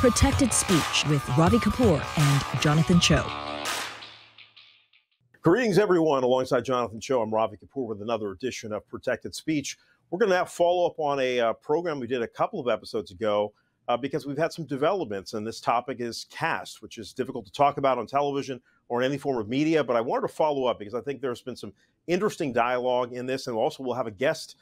Protected Speech with Ravi Kapur and Jonathan Choe. Greetings, everyone. Alongside Jonathan Choe, I'm Ravi Kapur with another edition of Protected Speech. We're going to now follow up on a program we did a couple of episodes ago because we've had some developments, and this topic is caste, which is difficult to talk about on television or in any form of media. But I wanted to follow up because I think there's been some interesting dialogue in this, and also we'll have a guest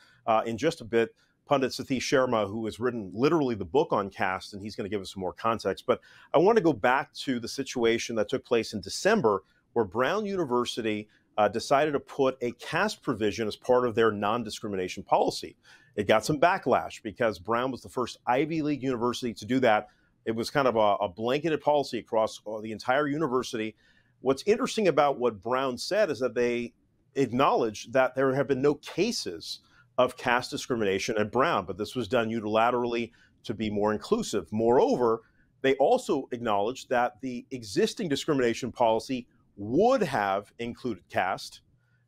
in just a bit, Pundit Satish Sharma, who has written literally the book on caste, and he's going to give us some more context. But I want to go back to the situation that took place in December, where Brown University decided to put a caste provision as part of their non-discrimination policy. It got some backlash because Brown was the first Ivy League university to do that. It was kind of a blanketed policy across the entire university. What's interesting about what Brown said is that they acknowledged that there have been no cases of caste discrimination at Brown, but this was done unilaterally to be more inclusive. Moreover, they also acknowledged that the existing discrimination policy would have included caste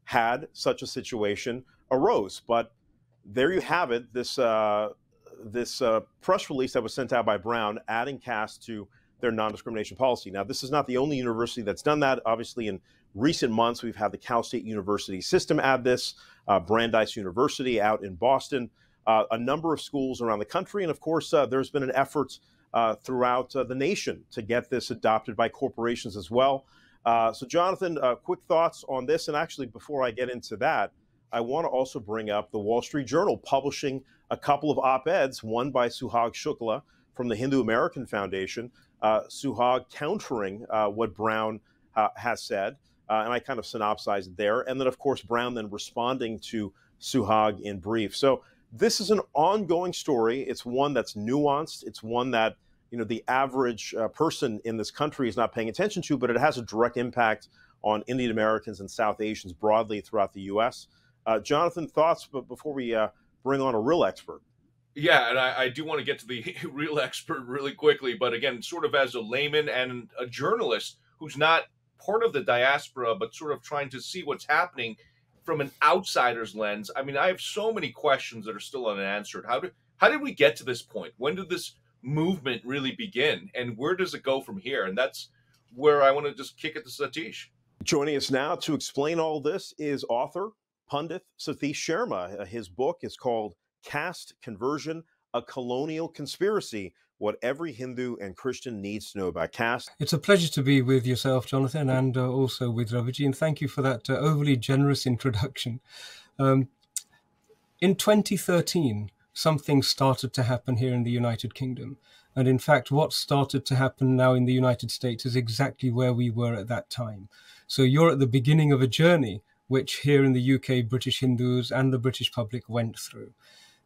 had such a situation arose. But there you have it, this press release that was sent out by Brown adding caste to their non-discrimination policy. Now, this is not the only university that's done that. Obviously, in recent months, we've had the Cal State University system add this, Brandeis University out in Boston, a number of schools around the country. And of course, there's been an effort throughout the nation to get this adopted by corporations as well. So Jonathan, quick thoughts on this. And actually, before I get into that, I want to also bring up the Wall Street Journal publishing a couple of op-eds, one by Suhag Shukla from the Hindu American Foundation, Suhag countering what Brown has said. And I kind of synopsized it there. And then, of course, Brown then responding to Suhag in brief. So this is an ongoing story. It's one that's nuanced. It's one that, you know, the average person in this country is not paying attention to, but it has a direct impact on Indian Americans and South Asians broadly throughout the U.S. Jonathan, thoughts before we bring on a real expert? Yeah, and I do want to get to the real expert really quickly, but again, sort of as a layman and a journalist who's not part of the diaspora, but sort of trying to see what's happening from an outsider's lens. I mean, I have so many questions that are still unanswered. How did we get to this point? When did this movement really begin, and where does it go from here? And that's where I want to just kick it to Satish. Joining us now to explain all this is author, Pundit Satish Sharma. His book is called Caste Conversion, A Colonial Conspiracy, What Every Hindu and Christian Needs to Know About Caste. It's a pleasure to be with yourself, Jonathan, and also with Raviji, and thank you for that overly generous introduction. In 2013, something started to happen here in the United Kingdom. And in fact, what started to happen now in the United States is exactly where we were at that time. So you're at the beginning of a journey which here in the UK, British Hindus and the British public went through.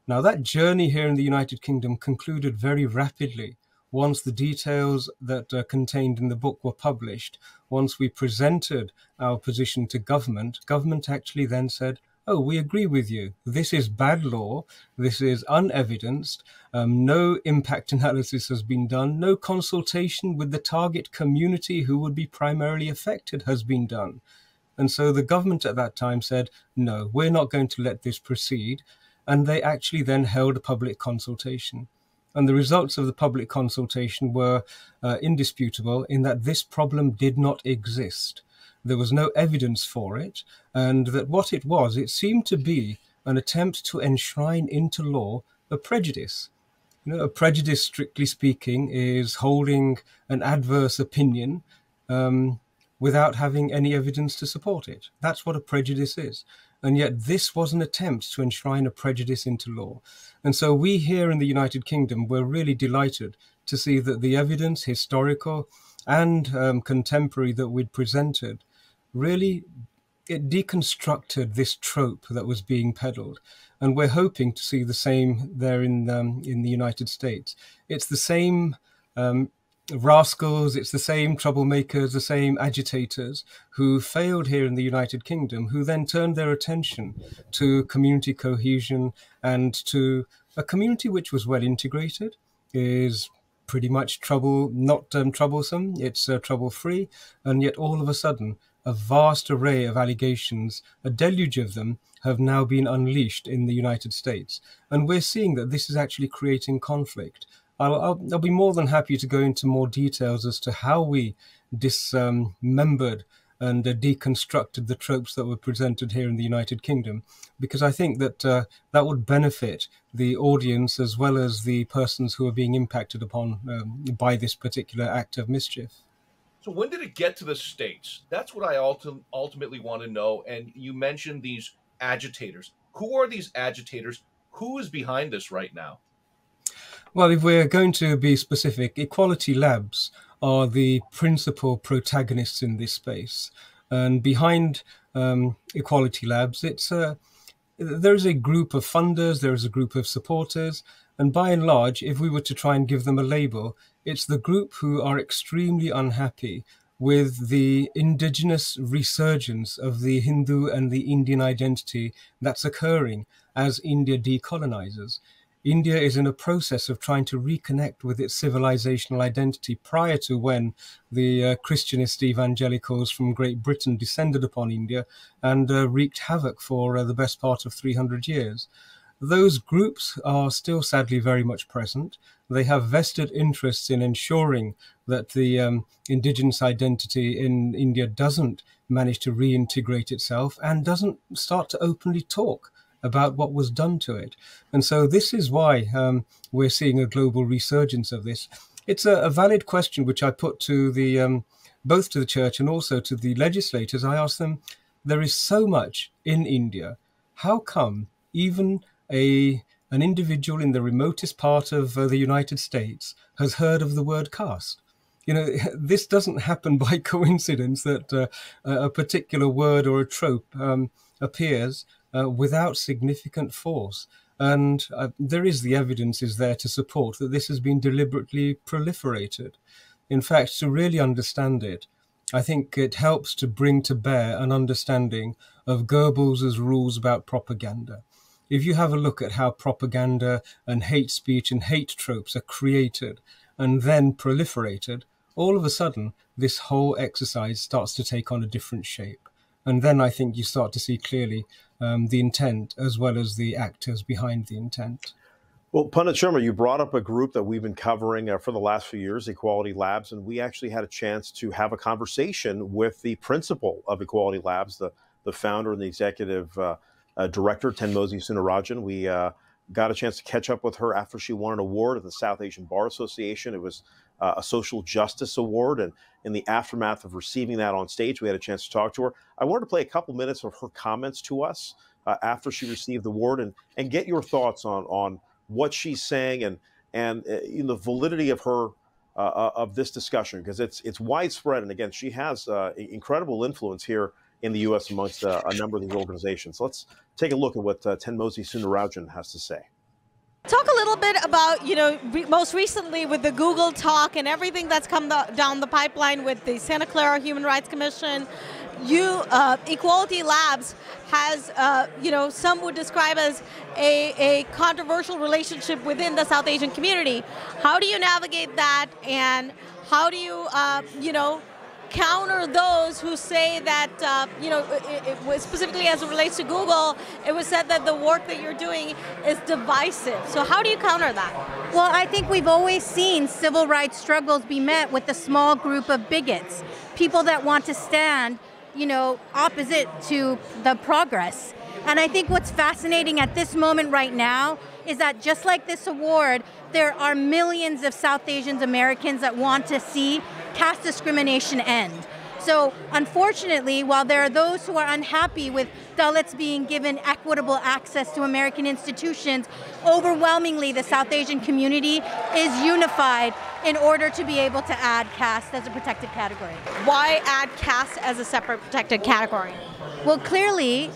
Now, that journey here in the United Kingdom concluded very rapidly once the details that are contained in the book were published. Once we presented our position to government actually then said, oh, we agree with you. This is bad law. This is unevidenced. No impact analysis has been done. No consultation with the target community who would be primarily affected has been done. And so the government at that time said, no, we're not going to let this proceed. And they actually then held a public consultation. And the results of the public consultation were indisputable in that this problem did not exist. There was no evidence for it, and that what it was, it seemed to be an attempt to enshrine into law a prejudice. You know, a prejudice, strictly speaking, is holding an adverse opinion without having any evidence to support it. That's what a prejudice is. And yet this was an attempt to enshrine a prejudice into law. And so we here in the United Kingdom were really delighted to see that the evidence, historical and contemporary, that we'd presented, really it deconstructed this trope that was being peddled. And we're hoping to see the same there in the United States. It's the same rascals, it's the same troublemakers, the same agitators who failed here in the United Kingdom, who then turned their attention to community cohesion and to a community which was well integrated, is pretty much not troublesome, it's trouble-free, and yet all of a sudden a vast array of allegations, a deluge of them, have now been unleashed in the United States. And we're seeing that this is actually creating conflict. I'll be more than happy to go into more details as to how we dismembered and deconstructed the tropes that were presented here in the United Kingdom, because I think that that would benefit the audience as well as the persons who are being impacted upon by this particular act of mischief. So when did it get to the States? That's what I ultimately want to know. And you mentioned these agitators. Who are these agitators? Who is behind this right now? Well, if we're going to be specific, Equality Labs are the principal protagonists in this space. And behind Equality Labs, there's a group of funders, there's a group of supporters, and by and large, if we were to try and give them a label, it's the group who are extremely unhappy with the indigenous resurgence of the Hindu and the Indian identity that's occurring as India decolonizes. India is in a process of trying to reconnect with its civilizational identity prior to when the Christianist evangelicals from Great Britain descended upon India and wreaked havoc for the best part of 300 years. Those groups are still sadly very much present. They have vested interests in ensuring that the indigenous identity in India doesn't manage to reintegrate itself and doesn't start to openly talk about what was done to it. And so this is why we're seeing a global resurgence of this. It's a valid question which I put to the both to the church and also to the legislators. I asked them, there is so much in India. How come even an individual in the remotest part of the United States has heard of the word caste? You know, this doesn't happen by coincidence that a particular word or a trope appears without significant force. And there is the evidence is there to support that this has been deliberately proliferated. In fact, to really understand it, I think it helps to bring to bear an understanding of Goebbels' rules about propaganda. If you have a look at how propaganda and hate speech and hate tropes are created and then proliferated, all of a sudden, this whole exercise starts to take on a different shape. And then I think you start to see clearly the intent as well as the actors behind the intent. Well, Pundit Sharma, you brought up a group that we've been covering for the last few years, Equality Labs, and we actually had a chance to have a conversation with the principal of Equality Labs, the founder and the executive director, Tenmosi Sunarajan. We got a chance to catch up with her after she won an award at the South Asian Bar Association. It was a social justice award, and in the aftermath of receiving that on stage, we had a chance to talk to her. I wanted to play a couple minutes of her comments to us after she received the award, and get your thoughts on what she's saying and the validity of her of this discussion, because it's widespread, and again, she has incredible influence here in the U.S. amongst a number of these organizations. Let's take a look at what Tenmosi Sunarajan has to say. Talk a little bit about, most recently with the Google talk and everything that's come down the pipeline with the Santa Clara Human Rights Commission. Equality Labs has, some would describe as a controversial relationship within the South Asian community. How do you navigate that, and how do you, counter those who say that, it was specifically as it relates to Google, it was said that the work that you're doing is divisive. So how do you counter that? Well, I think we've always seen civil rights struggles be met with a small group of bigots, people that want to stand, opposite to the progress. And I think what's fascinating at this moment right now is that just like this award, there are millions of South Asian Americans that want to see caste discrimination end. So unfortunately, while there are those who are unhappy with Dalits being given equitable access to American institutions, overwhelmingly the South Asian community is unified in order to be able to add caste as a protected category. Why add caste as a separate protected category? Well, clearly,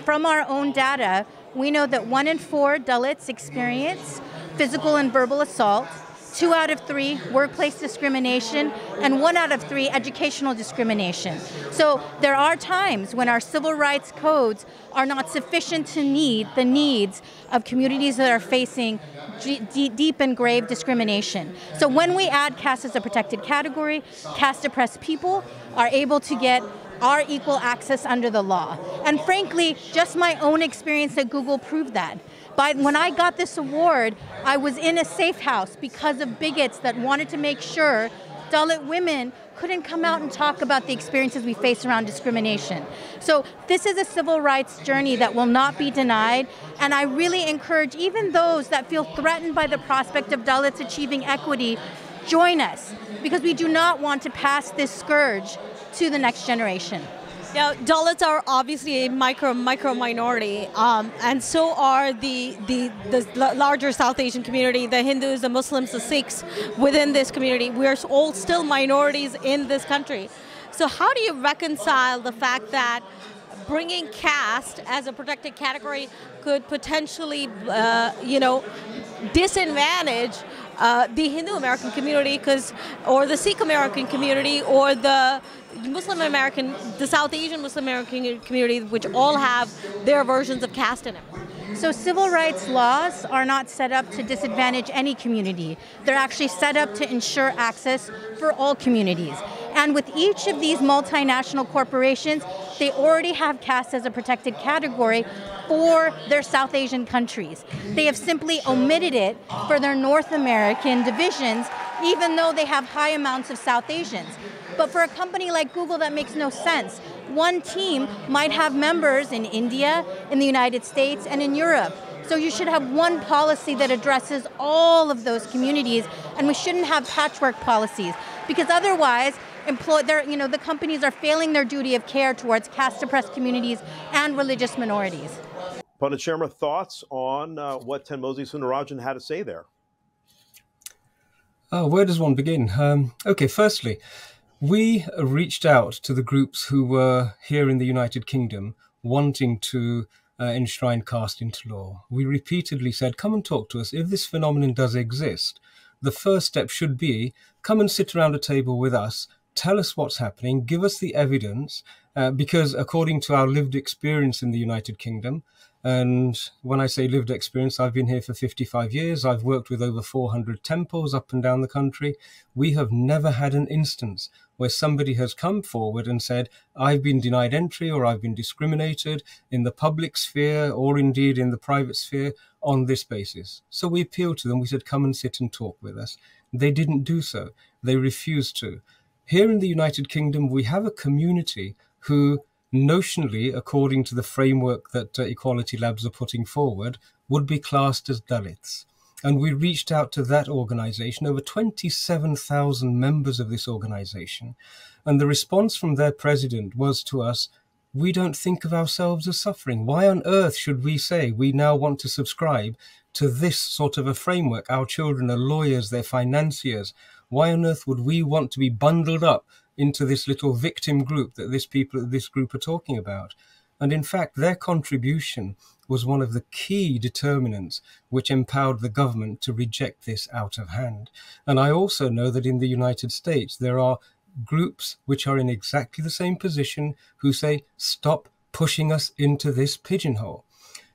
from our own data, we know that 1 in 4 Dalits experience physical and verbal assault, 2 out of 3 workplace discrimination, and 1 out of 3 educational discrimination. So there are times when our civil rights codes are not sufficient to meet the needs of communities that are facing deep and grave discrimination. So when we add caste as a protected category, caste-oppressed people are able to get our equal access under the law. And frankly, just my own experience at Google proved that. When I got this award, I was in a safe house because of bigots that wanted to make sure Dalit women couldn't come out and talk about the experiences we face around discrimination. So this is a civil rights journey that will not be denied, and I really encourage even those that feel threatened by the prospect of Dalits achieving equity, join us, because we do not want to pass this scourge to the next generation. Yeah, Dalits are obviously a micro minority, and so are the larger South Asian community, the Hindus, the Muslims, the Sikhs within this community. We are all still minorities in this country. So how do you reconcile the fact that bringing caste as a protected category could potentially, disadvantage the Hindu American community, or the Sikh American community, or the Muslim American, the South Asian Muslim American community, which all have their versions of caste in it? So civil rights laws are not set up to disadvantage any community. They're actually set up to ensure access for all communities. And with each of these multinational corporations, they already have caste as a protected category for their South Asian countries. They have simply omitted it for their North American divisions, even though they have high amounts of South Asians. But for a company like Google, that makes no sense. One team might have members in India, in the United States, and in Europe. So you should have one policy that addresses all of those communities, and we shouldn't have patchwork policies, because otherwise the companies are failing their duty of care towards caste-oppressed communities and religious minorities. Pandit Sharma, thoughts on what Tanmosi Sundararajan had to say there? Where does one begin? Okay, firstly, we reached out to the groups who were here in the United Kingdom wanting to enshrine caste into law. We repeatedly said, come and talk to us. If this phenomenon does exist, the first step should be, come and sit around a table with us, tell us what's happening, give us the evidence, because according to our lived experience in the United Kingdom, and when I say lived experience, I've been here for 55 years. I've worked with over 400 temples up and down the country. We have never had an instance where somebody has come forward and said, I've been denied entry or I've been discriminated in the public sphere or indeed in the private sphere on this basis. So we appealed to them. We said, come and sit and talk with us. They didn't do so. They refused to. Here in the United Kingdom, we have a community who notionally, according to the framework that Equality Labs are putting forward, would be classed as Dalits. And we reached out to that organization, over 27,000 members of this organization. And the response from their president was to us, we don't think of ourselves as suffering. Why on earth should we say we now want to subscribe to this sort of a framework? Our children are lawyers, they're financiers. Why on earth would we want to be bundled up into this little victim group that this group are talking about? And in fact, their contribution was one of the key determinants which empowered the government to reject this out of hand. And I also know that in the United States, there are groups which are in exactly the same position who say, stop pushing us into this pigeonhole.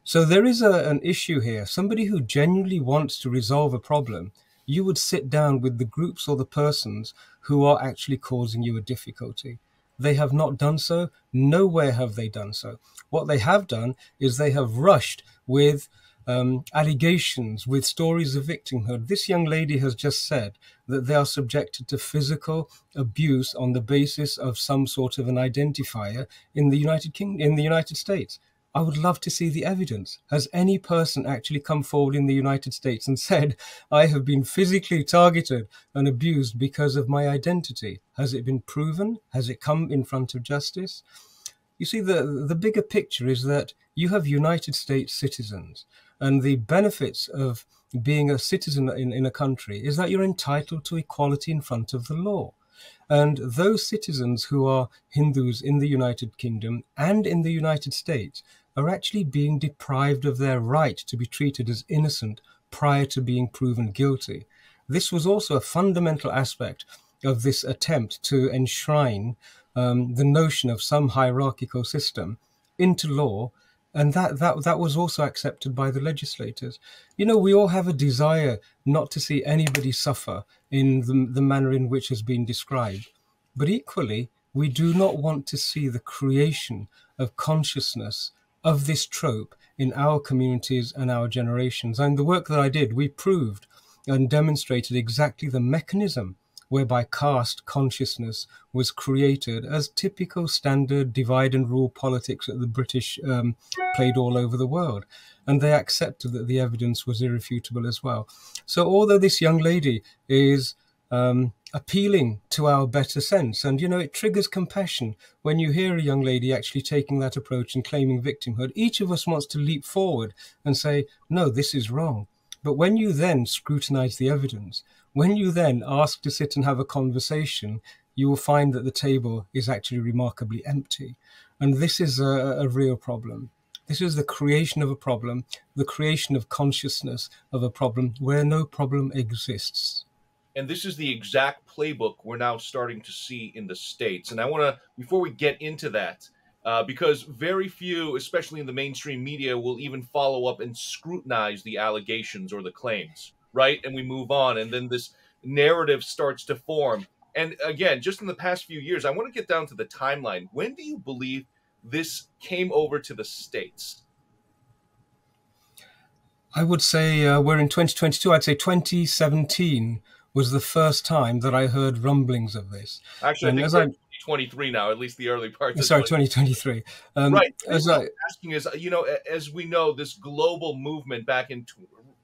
So there is an issue here. Somebody who genuinely wants to resolve a problem, you would sit down with the groups or the persons who are actually causing you a difficulty. They have not done so. Nowhere have they done so. What they have done is they have rushed with allegations, with stories of victimhood. This young lady has just said that they are subjected to physical abuse on the basis of some sort of an identifier in the United States. I would love to see the evidence. Has any person actually come forward in the United States and said, I have been physically targeted and abused because of my identity? Has it been proven? Has it come in front of justice? You see, the bigger picture is that you have United States citizens, and the benefits of being a citizen in a country is that you're entitled to equality in front of the law. And those citizens who are Hindus in the United Kingdom and in the United States are actually being deprived of their right to be treated as innocent prior to being proven guilty. This was also a fundamental aspect of this attempt to enshrine the notion of some hierarchical system into law, and that was also accepted by the legislators. You know, we all have a desire not to see anybody suffer in the manner in which has been described. But equally, we do not want to see the creation of consciousness of this trope in our communities and our generations. And the work that I did, we proved and demonstrated exactly the mechanism whereby caste consciousness was created as typical standard divide and rule politics that the British played all over the world. And they accepted that the evidence was irrefutable as well. So although this young lady is appealing to our better sense, and, you know, it triggers compassion when you hear a young lady actually taking that approach and claiming victimhood, each of us wants to leap forward and say, no, this is wrong. But when you then scrutinize the evidence, when you then ask to sit and have a conversation, you will find that the table is actually remarkably empty. And this is a real problem. This is the creation of a problem, the creation of consciousness of a problem where no problem exists. And this is the exact playbook we're now starting to see in the States. And I want to, before we get into that, because very few, especially in the mainstream media, will even follow up and scrutinize the allegations or the claims, right? And we move on, and then this narrative starts to form. And again, just in the past few years, I want to get down to the timeline. When do you believe this came over to the States? I would say we're in 2022. I'd say 2017 was the first time that I heard rumblings of this. Actually, And I think as we're in 2023 now, at least the early parts. Sorry, 2023. Right. As What I'm asking is, you know, as we know, this global movement back in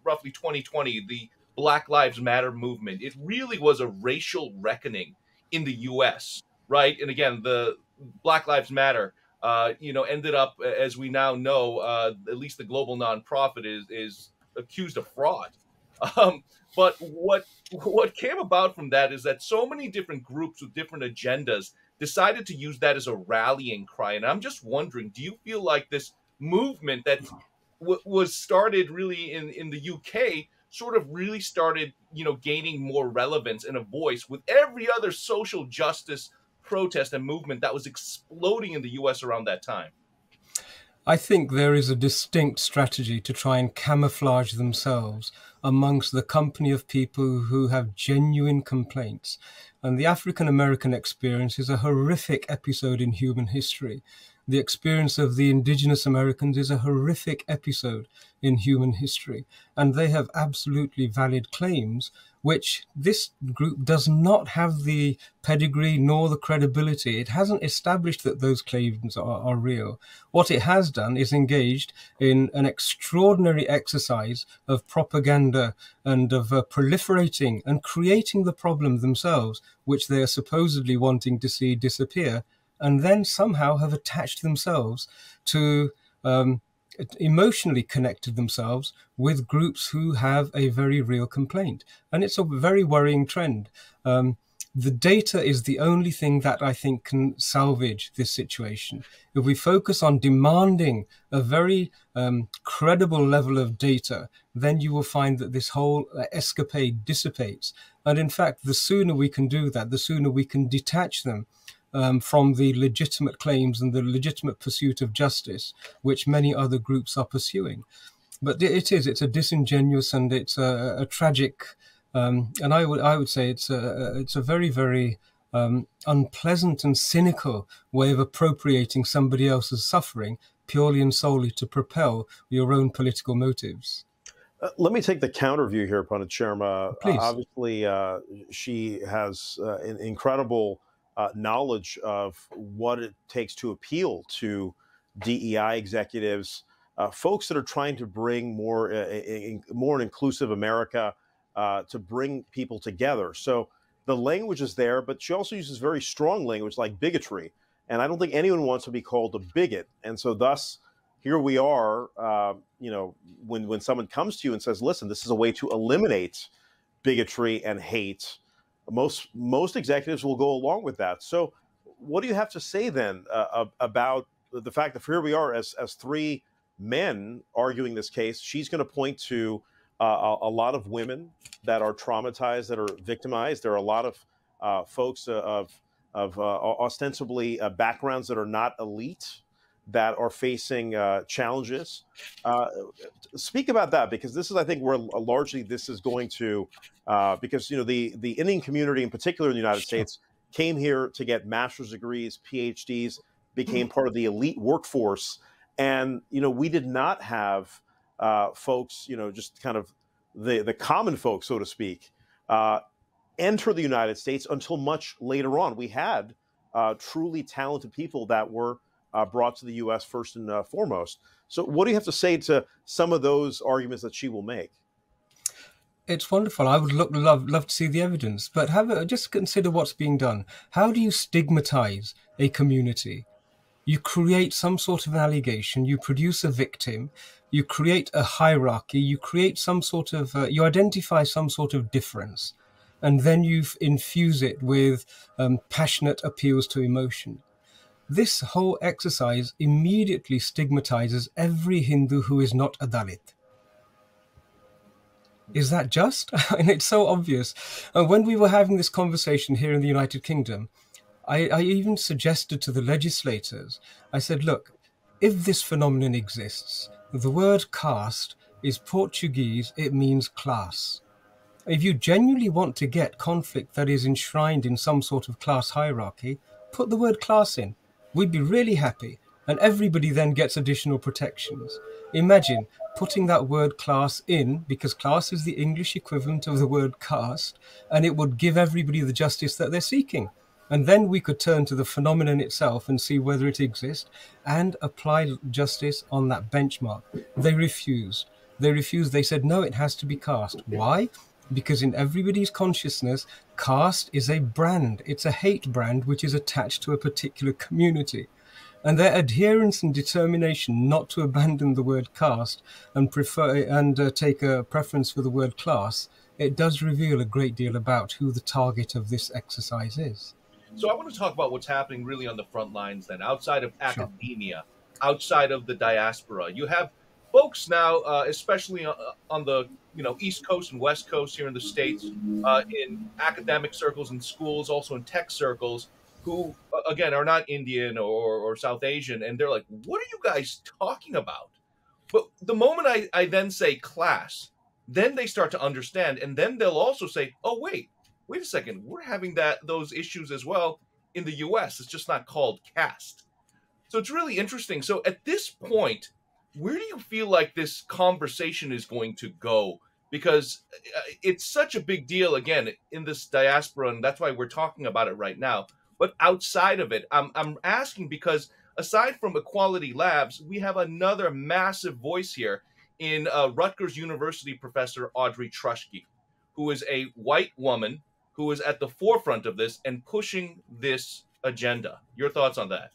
roughly 2020, the Black Lives Matter movement, it really was a racial reckoning in the U.S., right? And again, the Black Lives Matter, you know, ended up, as we now know, at least the global nonprofit is accused of fraud. But what came about from that is that so many different groups with different agendas decided to use that as a rallying cry. And I'm just wondering, do you feel like this movement that was started really in the UK sort of really started, you know, gaining more relevance and a voice with every other social justice protest and movement that was exploding in the US around that time? I think there is a distinct strategy to try and camouflage themselves amongst the company of people who have genuine complaints. And the African American experience is a horrific episode in human history. The experience of the indigenous Americans is a horrific episode in human history. And they have absolutely valid claims, which this group does not have the pedigree nor the credibility. It hasn't established that those claims are real. What it has done is engaged in an extraordinary exercise of propaganda and of proliferating and creating the problem themselves, which they are supposedly wanting to see disappear, and then somehow have attached themselves to emotionally connected themselves with groups who have a very real complaint. And it's a very worrying trend. The data is the only thing that I think can salvage this situation. If we focus on demanding a very credible level of data, then you will find that this whole escapade dissipates. And in fact, the sooner we can do that, the sooner we can detach them from the legitimate claims and the legitimate pursuit of justice, which many other groups are pursuing. But it's a disingenuous and it's a tragic, and I would say it's a very, very unpleasant and cynical way of appropriating somebody else's suffering purely and solely to propel your own political motives. Let me take the counter view here, Pandit Sharma. Please. Obviously, she has an incredible knowledge of what it takes to appeal to DEI executives, folks that are trying to bring more an inclusive America, to bring people together. So the language is there, but she also uses very strong language like bigotry. And I don't think anyone wants to be called a bigot. And so thus, here we are, you know, when someone comes to you and says, listen, this is a way to eliminate bigotry and hate, most executives will go along with that. So what do you have to say then about the fact that here we are as three men arguing this case? She's going to point to a lot of women that are traumatized, that are victimized. There are a lot of folks of ostensibly backgrounds that are not elite that are facing challenges. Speak about that, because this is, I think, where largely this is going to, because, you know, the Indian community in particular in the United States came here to get master's degrees, PhDs, became part of the elite workforce. And, we did not have folks, just kind of the common folk, so to speak, enter the United States until much later on. We had truly talented people that were brought to the U.S. first and foremost. So what do you have to say to some of those arguments that she will make? It's wonderful. I would love to see the evidence, but just consider what's being done. How do you stigmatize a community? You create some sort of an allegation, you produce a victim, you create a hierarchy, you create some sort of, you identify some sort of difference, and then you infuse it with passionate appeals to emotion. This whole exercise immediately stigmatizes every Hindu who is not a Dalit. Is that just? And it's so obvious. When we were having this conversation here in the United Kingdom, I even suggested to the legislators, I said, look, if this phenomenon exists, the word caste is Portuguese, it means class. If you genuinely want to get conflict that is enshrined in some sort of class hierarchy, put the word class in. We'd be really happy, and everybody then gets additional protections. Imagine putting that word class in, because class is the English equivalent of the word caste, and it would give everybody the justice that they're seeking. And then we could turn to the phenomenon itself and see whether it exists and apply justice on that benchmark. They refused. They said, no, it has to be caste. Why? Because in everybody's consciousness, caste is a brand. It's a hate brand which is attached to a particular community. And their adherence and determination not to abandon the word caste and take a preference for the word class, it does reveal a great deal about who the target of this exercise is. So I want to talk about what's happening really on the front lines then, outside of academia, outside of the diaspora. You have folks now, especially on the East Coast and West Coast here in the States, in academic circles and schools, also in tech circles, who, again, are not Indian or South Asian. And they're like, what are you guys talking about? But the moment I then say class, then they start to understand. And then they'll also say, oh, wait a second, we're having those issues as well in the US. It's just not called caste. So it's really interesting. So at this point, where do you feel like this conversation is going to go? Because it's such a big deal, again, in this diaspora, and that's why we're talking about it right now. But outside of it, I'm asking because aside from Equality Labs, we have another massive voice here in Rutgers University professor Audrey Truschke, who is a white woman who is at the forefront of this and pushing this agenda. Your thoughts on that?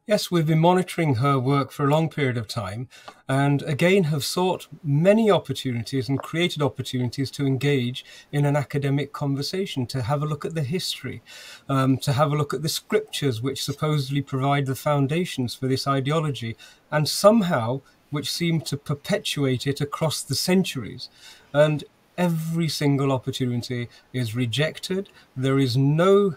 Yes, we've been monitoring her work for a long period of time, and again have sought many opportunities and created opportunities to engage in an academic conversation, to have a look at the history, to have a look at the scriptures which supposedly provide the foundations for this ideology, and somehow which seem to perpetuate it across the centuries. And every single opportunity is rejected. There is no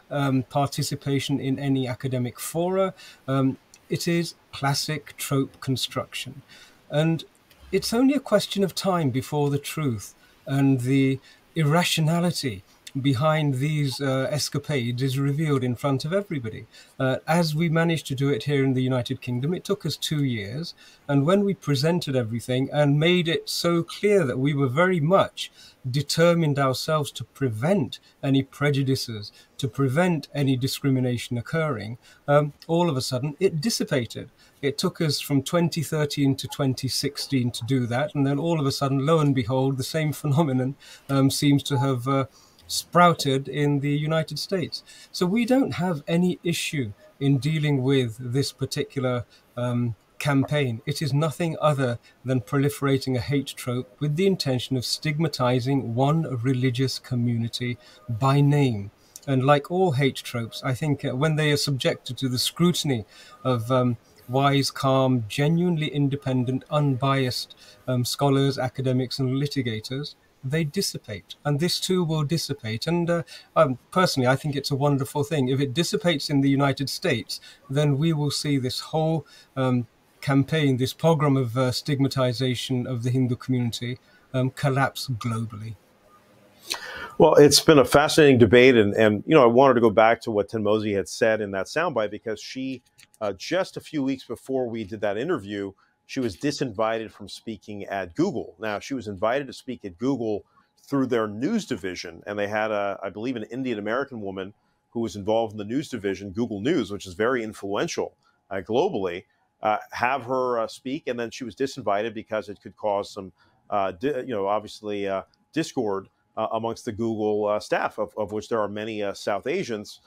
participation in any academic fora. It is classic trope construction. And it's only a question of time before the truth and the irrationality behind these escapades is revealed in front of everybody. As we managed to do it here in the United Kingdom, it took us 2 years. And when we presented everything and made it so clear that we were very much determined ourselves to prevent any prejudices, to prevent any discrimination occurring, all of a sudden it dissipated. It took us from 2013 to 2016 to do that. And then all of a sudden, lo and behold, the same phenomenon seems to have sprouted in the United States. So we don't have any issue in dealing with this particular campaign. It is nothing other than proliferating a hate trope with the intention of stigmatizing one religious community by name. And like all hate tropes, I think when they are subjected to the scrutiny of wise, calm, genuinely independent, unbiased scholars, academics, and litigators, they dissipate, and this too will dissipate. And personally, I think it's a wonderful thing. If it dissipates in the United States, then we will see this whole campaign, this pogrom of stigmatization of the Hindu community collapse globally. Well, it's been a fascinating debate, and I wanted to go back to what Tanmosi had said in that soundbite, because she just a few weeks before we did that interview, she was disinvited from speaking at Google. Now, she was invited to speak at Google through their news division, and they had, I believe, an Indian American woman who was involved in the news division, Google News, which is very influential globally, have her speak, and then she was disinvited because it could cause some, obviously discord amongst the Google staff, of which there are many South Asians,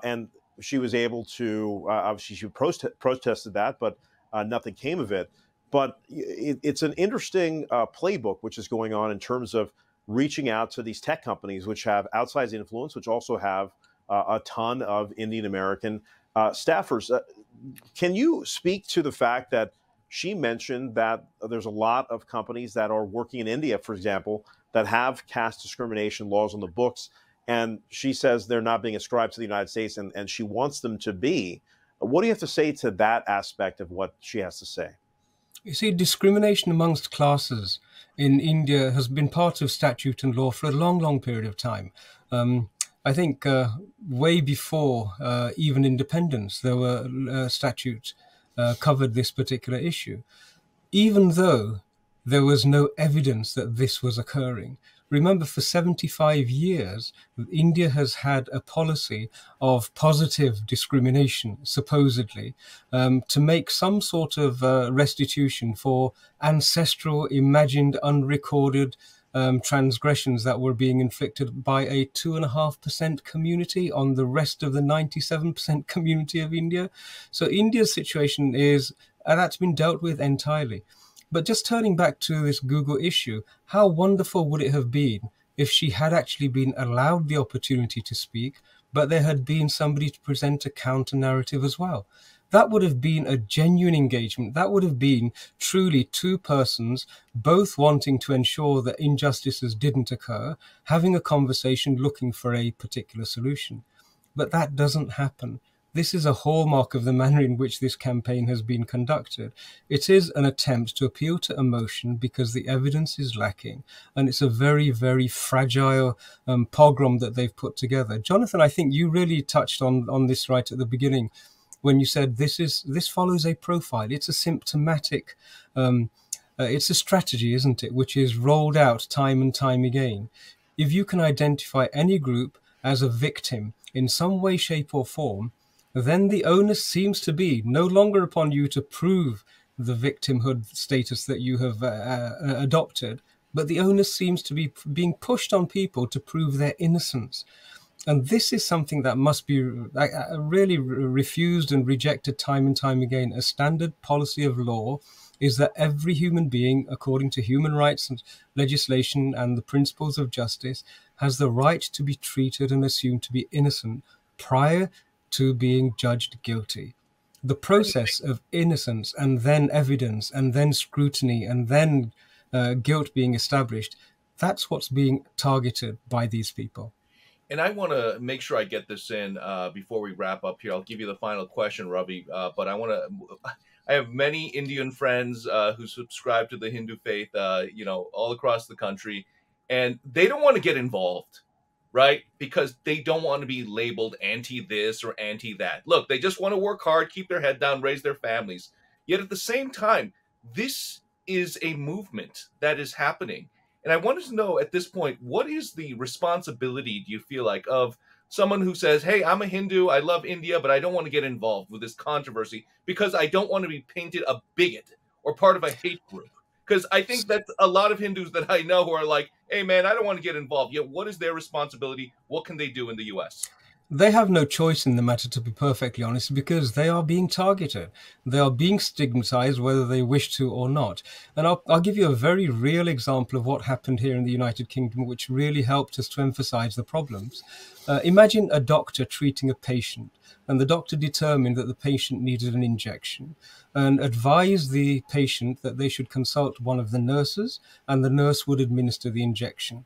and she was able to, obviously she protested that, but nothing came of it. But it's an interesting playbook which is going on in terms of reaching out to these tech companies which have outsized influence, which also have a ton of Indian American staffers. Can you speak to the fact that she mentioned that there's a lot of companies that are working in India, for example, that have caste discrimination laws on the books, and she says they're not being ascribed to the United States, and she wants them to be. What do you have to say to that aspect of what she has to say? You see, discrimination amongst classes in India has been part of statute and law for a long, long period of time. I think way before even independence, there were statutes covered this particular issue, even though there was no evidence that this was occurring. Remember, for 75 years, India has had a policy of positive discrimination, supposedly, to make some sort of restitution for ancestral, imagined, unrecorded transgressions that were being inflicted by a 2.5% community on the rest of the 97% community of India. So India's situation is, that's been dealt with entirely. But just turning back to this Google issue, how wonderful would it have been if she had actually been allowed the opportunity to speak, but there had been somebody to present a counter narrative as well? That would have been a genuine engagement. That would have been truly two persons both wanting to ensure that injustices didn't occur, having a conversation, looking for a particular solution. But that doesn't happen. This is a hallmark of the manner in which this campaign has been conducted. It is an attempt to appeal to emotion because the evidence is lacking, and it's a very, very fragile pogrom that they've put together. Jonathan, I think you really touched on this right at the beginning when you said this follows a profile. It's a symptomatic, it's a strategy, isn't it, which is rolled out time and time again. If you can identify any group as a victim in some way, shape or form, then the onus seems to be no longer upon you to prove the victimhood status that you have adopted, but the onus seems to be being pushed on people to prove their innocence. And this is something that must be really refused and rejected time and time again. A standard policy of law is that every human being, according to human rights and legislation and the principles of justice, has the right to be treated and assumed to be innocent prior to being judged guilty. The process of innocence and then evidence and then scrutiny and then guilt being established, that's what's being targeted by these people. And I want to make sure I get this in before we wrap up here. I'll give you the final question, Ravi, but I have many Indian friends who subscribe to the Hindu faith, all across the country, and they don't want to get involved. Right? Because they don't want to be labeled anti this or anti that. Look, they just want to work hard, keep their head down, raise their families. Yet at the same time, this is a movement that is happening. And I wanted to know at this point, what is the responsibility, do you feel like, of someone who says, hey, I'm a Hindu, I love India, but I don't want to get involved with this controversy because I don't want to be painted a bigot or part of a hate group? Because I think that a lot of Hindus that I know who are like, hey, man, I don't want to get involved. Yet what is their responsibility? What can they do in the U.S.? They have no choice in the matter, to be perfectly honest, because they are being targeted. They are being stigmatized, whether they wish to or not. And I'll give you a very real example of what happened here in the United Kingdom, which really helped us to emphasize the problems. Imagine a doctor treating a patient, and the doctor determined that the patient needed an injection and advised the patient that they should consult one of the nurses, and the nurse would administer the injection.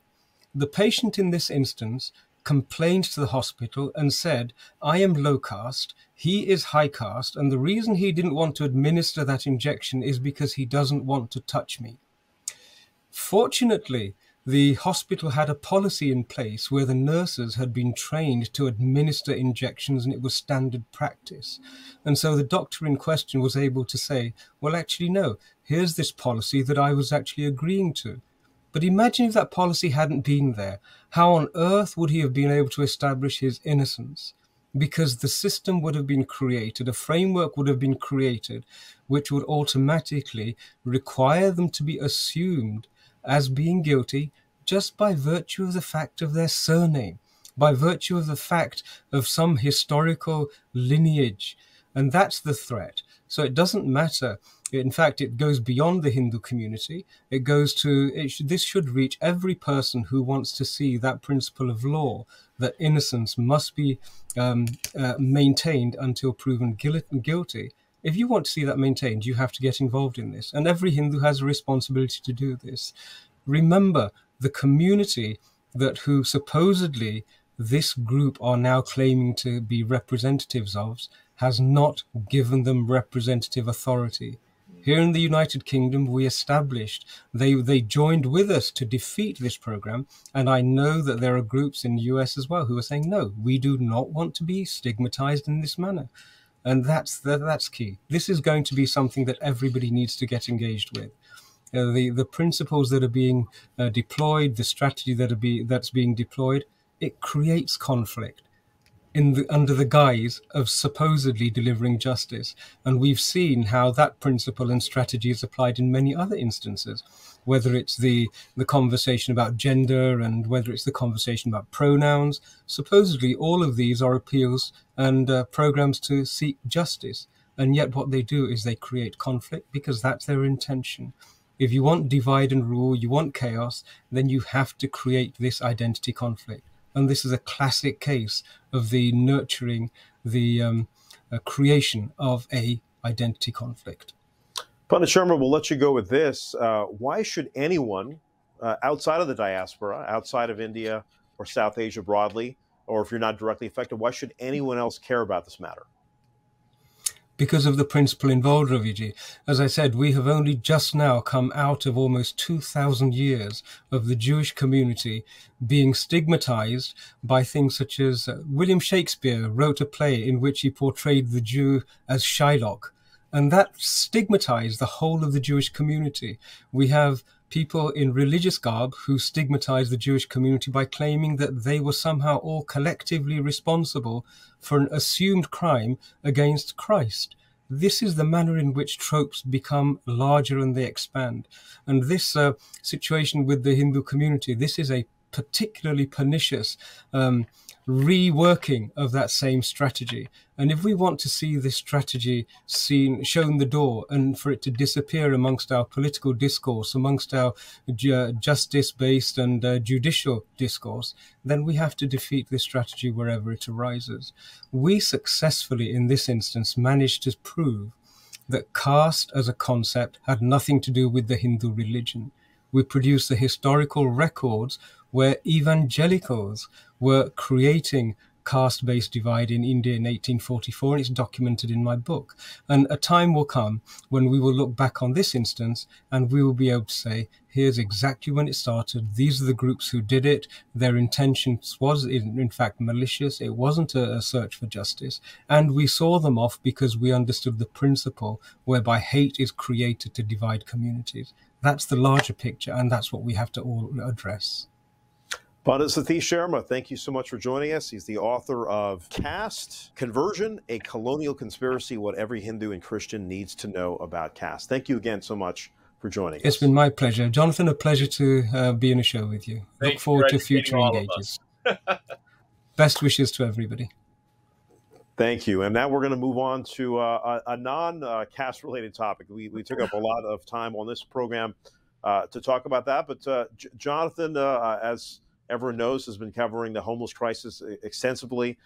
The patient in this instance complained to the hospital and said, I am low caste, he is high caste, and the reason he didn't want to administer that injection is because he doesn't want to touch me. Fortunately, The hospital had a policy in place where the nurses had been trained to administer injections, and it was standard practice. And so the doctor in question was able to say, well, actually, no, here's this policy that I was actually agreeing to. But imagine if that policy hadn't been there. How on earth would he have been able to establish his innocence? Because the system would have been created, a framework would have been created, which would automatically require them to be assumed as being guilty just by virtue of the fact of their surname, by virtue of the fact of some historical lineage. And that's the threat. So it doesn't matter. In fact, it goes beyond the Hindu community. It goes to, this should reach every person who wants to see that principle of law, that innocence must be maintained until proven guilty. If you want to see that maintained, you have to get involved in this. And every Hindu has a responsibility to do this. Remember, the community who supposedly this group are now claiming to be representatives of has not given them representative authority. Here in the United Kingdom, we established, they joined with us to defeat this program. And I know that there are groups in the US as well who are saying, no, we do not want to be stigmatized in this manner. And that's key. This is going to be something that everybody needs to get engaged with. The principles that are being deployed, the strategy that's being deployed, it creates conflict under the guise of supposedly delivering justice. And we've seen how that principle and strategy is applied in many other instances, whether it's the conversation about gender and whether it's the conversation about pronouns. Supposedly all of these are appeals and programs to seek justice. And yet what they do is they create conflict because that's their intention. If you want divide and rule, you want chaos, then you have to create this identity conflict. And this is a classic case of the nurturing, the creation of a identity conflict. Pandit Sharma, we'll let you go with this. Why should anyone outside of the diaspora, outside of India or South Asia broadly, or if you're not directly affected, why should anyone else care about this matter? Because of the principle involved, Raviji. As I said, we have only just now come out of almost 2,000 years of the Jewish community being stigmatized by things such as William Shakespeare wrote a play in which he portrayed the Jew as Shylock. And that stigmatized the whole of the Jewish community. We have people in religious garb who stigmatize the Jewish community by claiming that they were somehow all collectively responsible for an assumed crime against Christ. This is the manner in which tropes become larger and they expand. And this situation with the Hindu community, this is a particularly pernicious reworking of that same strategy. And if we want to see this strategy shown the door and for it to disappear amongst our political discourse, amongst our justice-based and judicial discourse, then we have to defeat this strategy wherever it arises. We successfully, in this instance, managed to prove that caste as a concept had nothing to do with the Hindu religion. We produced the historical records where evangelicals were creating caste-based divide in India in 1844, and it's documented in my book. And a time will come when we will look back on this instance and we will be able to say, here's exactly when it started. These are the groups who did it. Their intention was in fact malicious. It wasn't a search for justice. And we saw them off because we understood the principle whereby hate is created to divide communities. That's the larger picture, and that's what we have to all address. Pandit Satish Sharma, thank you so much for joining us. He's the author of Caste, Conversion, A Colonial Conspiracy, What Every Hindu and Christian Needs to Know About Caste. Thank you again so much for joining us. It's been my pleasure. Jonathan, a pleasure to be in a show with you. Look forward to future engagements. Best wishes to everybody. Thank you. And now we're going to move on to a non-caste related topic. We took up a lot of time on this program to talk about that. But Jonathan, as everyone knows, has been covering the homeless crisis extensively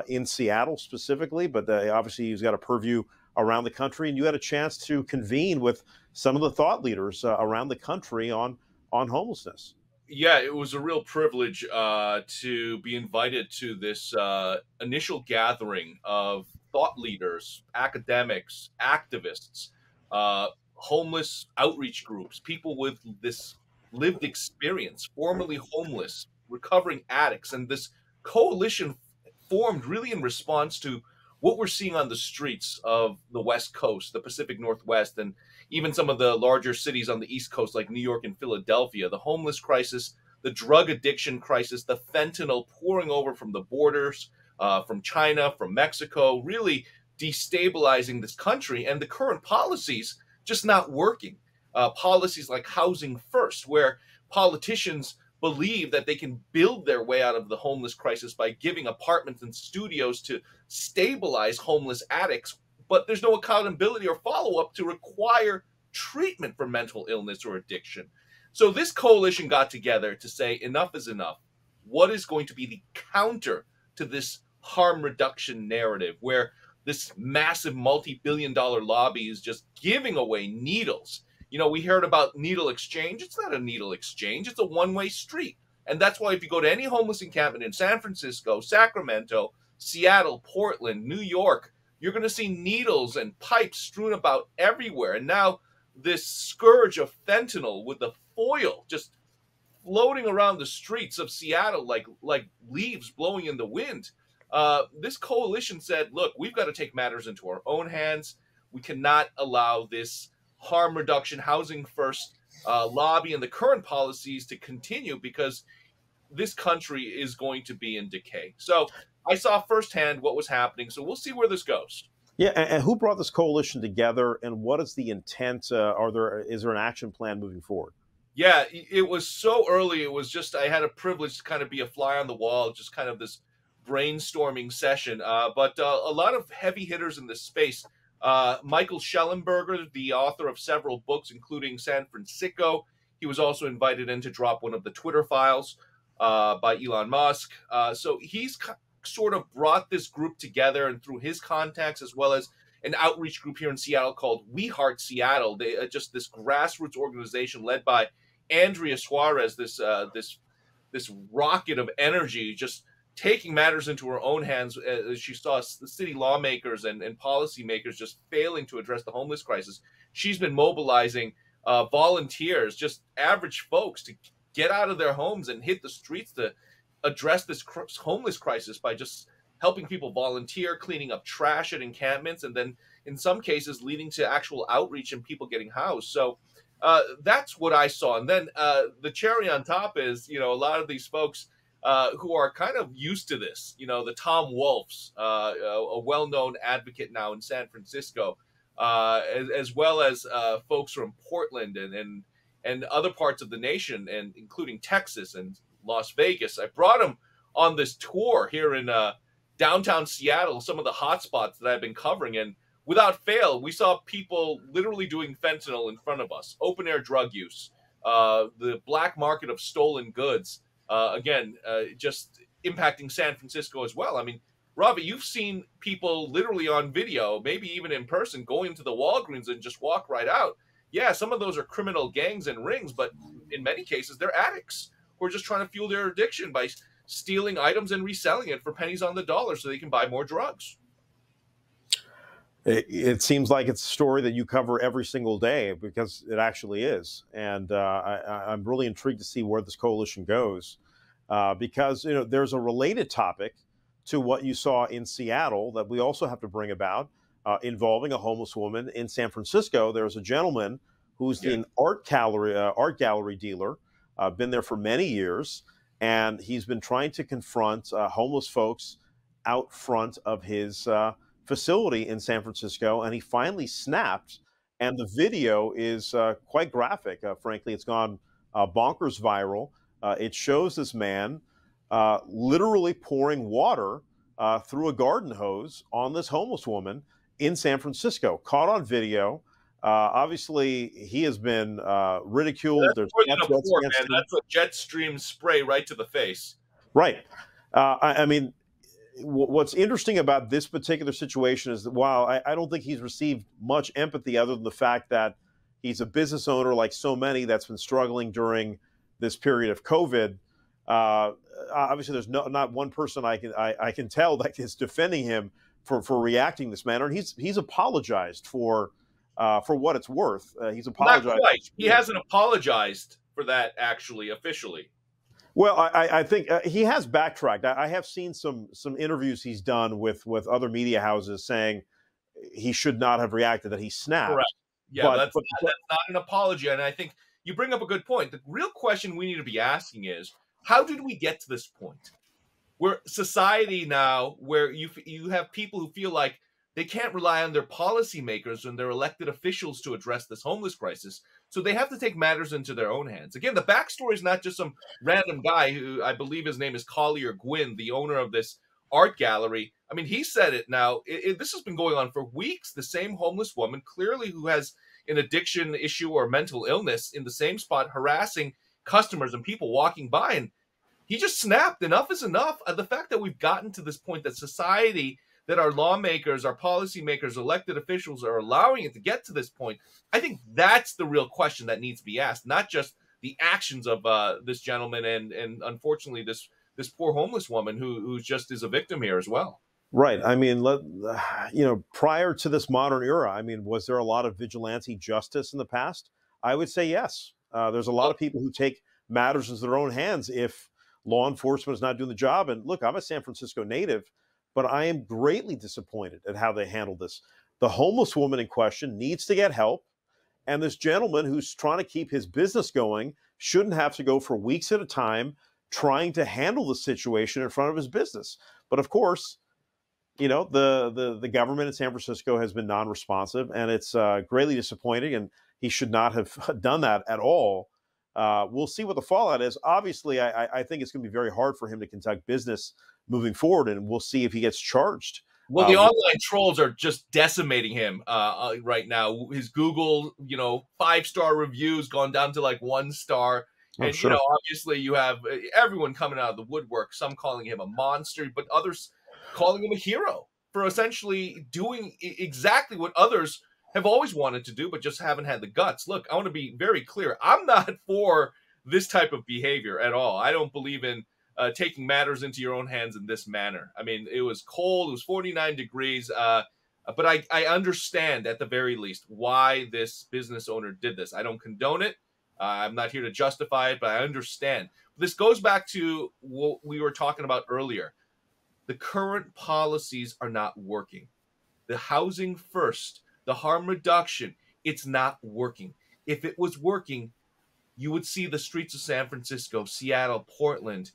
in Seattle specifically, but obviously he's got a purview around the country, and you had a chance to convene with some of the thought leaders around the country on homelessness. Yeah, it was a real privilege to be invited to this initial gathering of thought leaders, academics, activists, homeless outreach groups, people with this lived experience, formerly homeless, recovering addicts. And this coalition formed really in response to what we're seeing on the streets of the West Coast, the Pacific Northwest, and even some of the larger cities on the East Coast like New York and Philadelphia. The homeless crisis, the drug addiction crisis, the fentanyl pouring over from the borders, from China, from Mexico, really destabilizing this country, and the current policies just not working. Policies like housing first, where politicians believe that they can build their way out of the homeless crisis by giving apartments and studios to stabilize homeless addicts, but there's no accountability or follow-up to require treatment for mental illness or addiction. So this coalition got together to say enough is enough. What is going to be the counter to this harm reduction narrative where this massive multi-billion-dollar lobby is just giving away needles? You know, we heard about needle exchange. It's not a needle exchange. It's a one-way street. And that's why if you go to any homeless encampment in San Francisco, Sacramento, Seattle, Portland, New York, you're going to see needles and pipes strewn about everywhere. And now this scourge of fentanyl with the foil just floating around the streets of Seattle like leaves blowing in the wind. This coalition said, look, we've got to take matters into our own hands. We cannot allow this harm reduction, housing first lobby and the current policies to continue, because this country is going to be in decay. So I saw firsthand what was happening. So we'll see where this goes. Yeah, and who brought this coalition together, and what is the intent? Is there an action plan moving forward? Yeah, it was so early. It was just, I had a privilege to kind of be a fly on the wall, just kind of this brainstorming session. But a lot of heavy hitters in this space. Michael Schellenberger, the author of several books, including San Francisco. He was also invited in to drop one of the Twitter files by Elon Musk. So he's sort of brought this group together, and through his contacts, as well as an outreach group here in Seattle called We Heart Seattle. They just this grassroots organization led by Andrea Suarez, this rocket of energy, just taking matters into her own hands as she saw the city lawmakers and policymakers just failing to address the homeless crisis. She's been mobilizing volunteers, just average folks, to get out of their homes and hit the streets to address this homeless crisis by just helping people volunteer, cleaning up trash at encampments, and then in some cases leading to actual outreach and people getting housed. So that's what I saw. And then the cherry on top is, you know, a lot of these folks who are kind of used to this, you know, the Tom Wolfes, a well-known advocate now in San Francisco, as well as folks from Portland and other parts of the nation, and including Texas and Las Vegas. I brought them on this tour here in downtown Seattle, some of the hot spots that I've been covering, and without fail, we saw people literally doing fentanyl in front of us, open air drug use, the black market of stolen goods, just impacting San Francisco as well. I mean, Ravi, you've seen people literally on video, maybe even in person, go into the Walgreens and just walk right out. Yeah, some of those are criminal gangs and rings, but in many cases, they're addicts who are just trying to fuel their addiction by stealing items and reselling it for pennies on the dollar so they can buy more drugs. It seems like it's a story that you cover every single day, because it actually is. And I'm really intrigued to see where this coalition goes, because, you know, there's a related topic to what you saw in Seattle that we also have to bring about, involving a homeless woman in San Francisco. There's a gentleman who's an art gallery dealer, been there for many years, and he's been trying to confront homeless folks out front of his facility in San Francisco, and he finally snapped. And the video is quite graphic. Frankly, it's gone bonkers viral. It shows this man literally pouring water through a garden hose on this homeless woman in San Francisco, caught on video. Obviously, he has been ridiculed. That's more than a pour, man. That's a jet stream spray right to the face. Right. I mean, what's interesting about this particular situation is that while I don't think he's received much empathy other than the fact that he's a business owner like so many that's been struggling during this period of COVID, obviously there's not one person I can tell that is defending him for reacting this manner. And he's apologized for what it's worth. He's apologized. Not quite. He hasn't apologized for that actually officially. Well, I think he has backtracked. I have seen some interviews he's done with other media houses saying he should not have reacted, that he snapped. Correct. Yeah, But, that's not an apology. And I think you bring up a good point. The real question we need to be asking is, how did we get to this point? We're society now where you have people who feel like they can't rely on their policymakers and their elected officials to address this homeless crisis. So they have to take matters into their own hands. Again, the backstory is not just some random guy who, I believe his name is Collier Gwynn, the owner of this art gallery. I mean, he said it now. This has been going on for weeks. The same homeless woman, clearly who has an addiction issue or mental illness, in the same spot harassing customers and people walking by. And he just snapped. Enough is enough. The fact that we've gotten to this point, that society, that our lawmakers, our policymakers, elected officials are allowing it to get to this point, I think that's the real question that needs to be asked, not just the actions of this gentleman and unfortunately this poor homeless woman who just is a victim here as well. Right. I mean, prior to this modern era, I mean, was there a lot of vigilante justice in the past? I would say yes. There's a lot of people who take matters into their own hands if law enforcement is not doing the job. And look, I'm a San Francisco native, but I am greatly disappointed at how they handled this. The homeless woman in question needs to get help. And this gentleman who's trying to keep his business going shouldn't have to go for weeks at a time trying to handle the situation in front of his business. But of course, the government in San Francisco has been non-responsive, and it's greatly disappointing, and he should not have done that at all. We'll see what the fallout is. Obviously, I think it's going to be very hard for him to conduct business moving forward, and we'll see if he gets charged. Well, the online trolls are just decimating him right now. His Google, 5-star reviews gone down to like 1 star. And, sure. Obviously you have everyone coming out of the woodwork, some calling him a monster, but others calling him a hero for essentially doing exactly what others have always wanted to do, but just haven't had the guts. Look, I want to be very clear. I'm not for this type of behavior at all. I don't believe in taking matters into your own hands in this manner. I mean, it was cold. It was 49 degrees. But I understand at the very least why this business owner did this. I don't condone it. I'm not here to justify it, but I understand. This goes back to what we were talking about earlier. The current policies are not working. The housing first, the harm reduction, it's not working. If it was working, you would see the streets of San Francisco, Seattle, Portland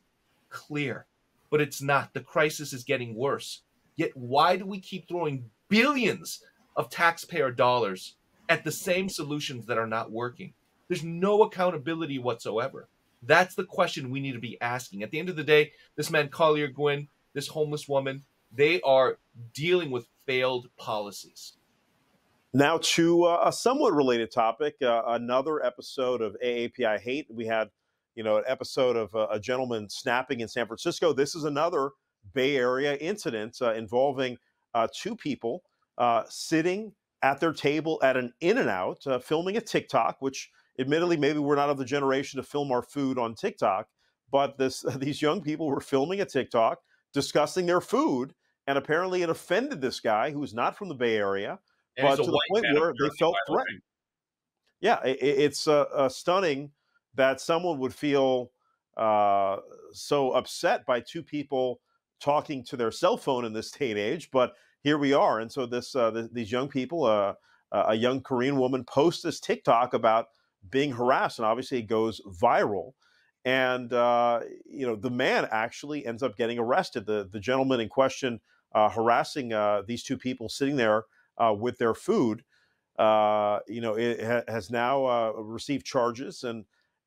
clear. But it's not. The crisis is getting worse. Yet why do we keep throwing billions of taxpayer dollars at the same solutions that are not working? There's no accountability whatsoever. That's the question we need to be asking. At the end of the day, this man, Collier Gwynn, this homeless woman, they are dealing with failed policies. Now to a somewhat related topic, another episode of AAPI hate. We had, an episode of a gentleman snapping in San Francisco. This is another Bay Area incident involving 2 people sitting at their table at an In-N-Out, filming a TikTok, which admittedly, maybe we're not of the generation to film our food on TikTok, but these young people were filming a TikTok, discussing their food, and apparently it offended this guy who's not from the Bay Area, And but to the point where they felt threatened. Yeah, it's stunning that someone would feel so upset by 2 people talking to their cell phone in this day and age, but here we are. And so these young people, a young Korean woman posts this TikTok about being harassed, and obviously it goes viral. And the man actually ends up getting arrested. The gentleman in question harassing these 2 people sitting there with their food, it has now received charges.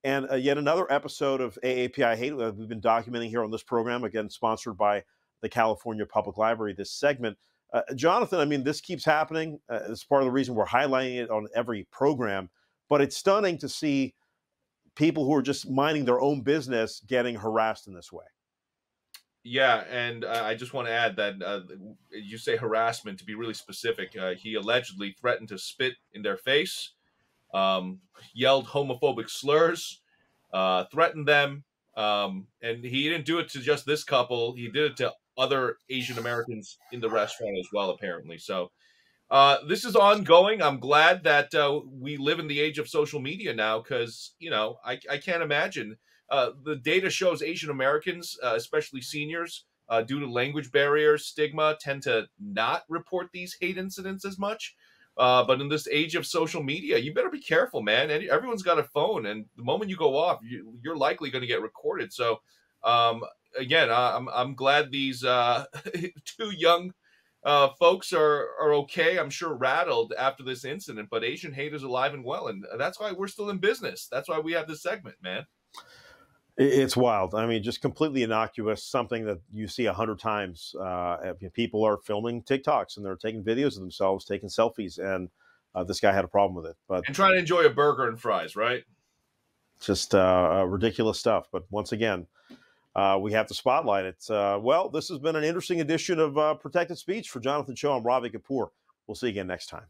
And yet another episode of AAPI hate that we've been documenting here on this program, again sponsored by the California Public Library. This segment, Jonathan, I mean, this keeps happening. It's part of the reason we're highlighting it on every program. But it's stunning to see people who are just minding their own business getting harassed in this way. Yeah, and I just want to add that you say harassment. To be really specific, he allegedly threatened to spit in their face, yelled homophobic slurs, threatened them, and he didn't do it to just this couple. He did it to other Asian Americans in the restaurant as well, apparently. So This is ongoing. I'm glad that we live in the age of social media now, because I can't imagine. The data shows Asian Americans, especially seniors, due to language barriers, stigma, tend to not report these hate incidents as much. But in this age of social media, you better be careful, man. And everyone's got a phone, and the moment you go off, you're likely going to get recorded. So, again, I'm glad these two young folks are okay. I'm sure rattled after this incident, but Asian hate is alive and well, and that's why we're still in business. That's why we have this segment, man. It's wild. I mean, just completely innocuous, something that you see 100 times. People are filming TikToks and they're taking videos of themselves, taking selfies, and this guy had a problem with it. But and trying to enjoy a burger and fries, right? Just ridiculous stuff. But once again, we have to spotlight it. Well, this has been an interesting edition of Protected Speech. For Jonathan Choe, I'm Ravi Kapur. We'll see you again next time.